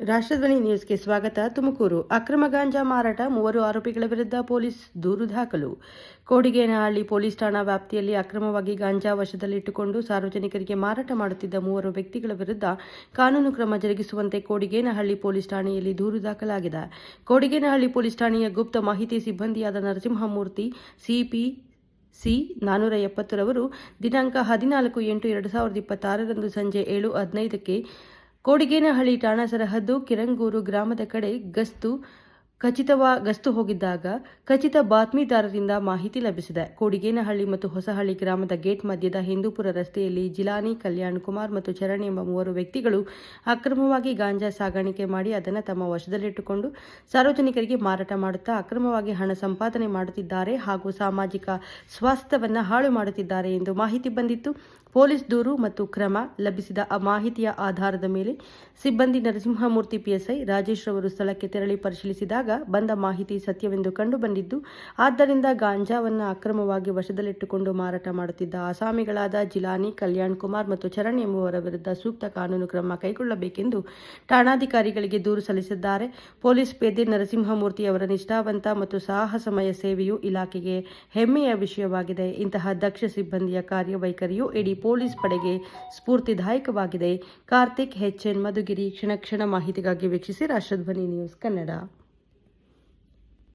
ರಾಷ್ಟ್ರಧ್ವನಿ ನ್ಯೂಸ್ಗೆ ಸ್ವಾಗತ. ತುಮಕೂರು ಅಕ್ರಮ ಗಾಂಜಾ ಮಾರಾಟ 3 ಆರೋಪಿಗಳ ವಿರುದ್ಧ ಪೊಲೀಸ್ ದೂರು ದಾಖಲು. ಕೋಡಿಗೇನಹಳ್ಳಿ ಪೊಲೀಸ್ ಠಾಣಾ ವ್ಯಾಪ್ತಿಯಲ್ಲಿ ಅಕ್ರಮವಾಗಿ ಗಾಂಜಾ ವಶದಲ್ಲಿಟ್ಟುಕೊಂಡು ಸಾರ್ವಜನಿಕರಿಗೆ ಮಾರಾಟ ಮಾಡುತ್ತಿದ್ದ 3 ವ್ಯಕ್ತಿಗಳ ವಿರುದ್ಧ ಕಾನೂನು ಕ್ರಮ ಜರುಗಿಸುವಂತೆ ಕೋಡಿಗೇನಹಳ್ಳಿ ಪೊಲೀಸ್ ಠಾಣೆಯಲ್ಲಿ ದೂರು ದಾಖಲಾಗಿದೆ. ಕೋಡಿಗೇನಹಳ್ಳಿ ಪೊಲೀಸ್ ಠಾಣೆಯ ಗುಪ್ತ ಮಾಹಿತಿ ಸಿಬ್ಬಂದಿಯಾದ ನರಸಿಂಹಮೂರ್ತಿ ಸಿ 470 ರವರು ದಿನಾಂಕ 14/8/2026 ಸಂಜೆ 7:15ಕ್ಕೆ ಕೋಡಿಗೇನಹಳ್ಳಿ ಠಾಣಾ ಸರಹದ್ದು ಕಿರಂಗೂರು ಗ್ರಾಮದ ಕಡೆ ಗಸ್ತು ಹೋಗಿದ್ದಾಗ ಖಚಿತ ಬಾತ್ಮೀದಾರರಿಂದ ಮಾಹಿತಿ ಲಭಿಸಿದೆ. ಕೋಡಿಗೇನಹಳ್ಳಿ ಮತ್ತು ಹೊಸಹಳ್ಳಿ ಗ್ರಾಮದ ಗೇಟ್ ಮಧ್ಯದ ಹಿಂದೂಪುರ ರಸ್ತೆಯಲ್ಲಿ ಜಿಲಾನಿ, ಕಲ್ಯಾಣ್ ಕುಮಾರ್ ಮತ್ತು ಚರಣ್ ಎಂಬ 3 ವ್ಯಕ್ತಿಗಳು ಅಕ್ರಮವಾಗಿ ಗಾಂಜಾ ಸಾಗಾಣಿಕೆ ಮಾಡಿ ಅದನ್ನು ತಮ್ಮ ವಶದಲ್ಲಿಟ್ಟುಕೊಂಡು ಸಾರ್ವಜನಿಕರಿಗೆ ಮಾರಾಟ ಮಾಡುತ್ತಾ ಅಕ್ರಮವಾಗಿ ಹಣ ಸಂಪಾದನೆ ಮಾಡುತ್ತಿದ್ದಾರೆ ಹಾಗೂ ಸಾಮಾಜಿಕ ಸ್ವಾಸ್ಥ್ಯವನ್ನು ಹಾಳು ಮಾಡುತ್ತಿದ್ದಾರೆ ಎಂದು ಮಾಹಿತಿ ಬಂದಿತ್ತು. ಪೊಲೀಸ್ ದೂರು ಮತ್ತು ಕ್ರಮ ಲಭಿಸಿದ ಮಾಹಿತಿಯ ಆಧಾರದ ಮೇಲೆ ಸಿಬ್ಬಂದಿ ನರಸಿಂಹಮೂರ್ತಿ ಪಿಎಸ್ಐ ರಾಜೇಶ್ ರವರು ಸ್ಥಳಕ್ಕೆ ತೆರಳಿ ಪರಿಶೀಲಿಸಿದಾಗ ಬಂದ ಮಾಹಿತಿ ಸತ್ಯವೆಂದು ಕಂಡುಬಂದಿದ್ದು, ಆದ್ದರಿಂದ ಗಾಂಜಾವನ್ನು ಅಕ್ರಮವಾಗಿ ವಶದಲ್ಲಿಟ್ಟುಕೊಂಡು ಮಾರಾಟ ಮಾಡುತ್ತಿದ್ದ ಆಸಾಮಿಗಳಾದ ಜಿಲಾನಿ, ಕಲ್ಯಾಣ್ ಕುಮಾರ್ ಮತ್ತು ಚರಣ್ ಎಂಬುವರ ವಿರುದ್ಧ ಸೂಕ್ತ ಕಾನೂನು ಕ್ರಮ ಕೈಗೊಳ್ಳಬೇಕೆಂದು ಠಾಣಾಧಿಕಾರಿಗಳಿಗೆ ದೂರು ಸಲ್ಲಿಸಿದ್ದಾರೆ. ಪೊಲೀಸ್ ಪೇದೆ ನರಸಿಂಹಮೂರ್ತಿ ಅವರ ನಿಷ್ಠಾವಂತ ಮತ್ತು ಸಾಹಸಮಯ ಸೇವೆಯು ಇಲಾಖೆಗೆ ಹೆಮ್ಮೆಯ ವಿಷಯವಾಗಿದೆ. ಇಂತಹ ದಕ್ಷ ಸಿಬ್ಬಂದಿಯ ಕಾರ್ಯವೈಖರಿಯು ಇಡೀ ಪೊಲೀಸ್ ಪಡೆಗೆ ಸ್ಫೂರ್ತಿದಾಯಕವಾಗಿದೆ. ಕಾರ್ತಿಕ್, HN, ಮಧುಗಿರಿ. ಕ್ಷಣ ಕ್ಷಣ ಮಾಹಿತಿಗಾಗಿ ವೀಕ್ಷಿಸಿ ರಾಷ್ಟ್ರಧ್ವನಿ ನ್ಯೂಸ್ ಕನ್ನಡ.